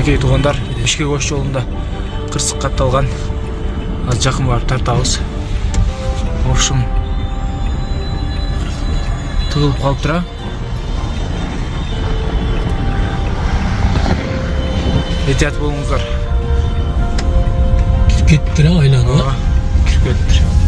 мінекей туугандар, Бишкек ош жолунда кырсык катталган. Аз жакын барып тартабыз. Ошум тыгылып калыптыр. Этият болуңуздар. Кирип кетиптир айланып. Кирип кетиптир.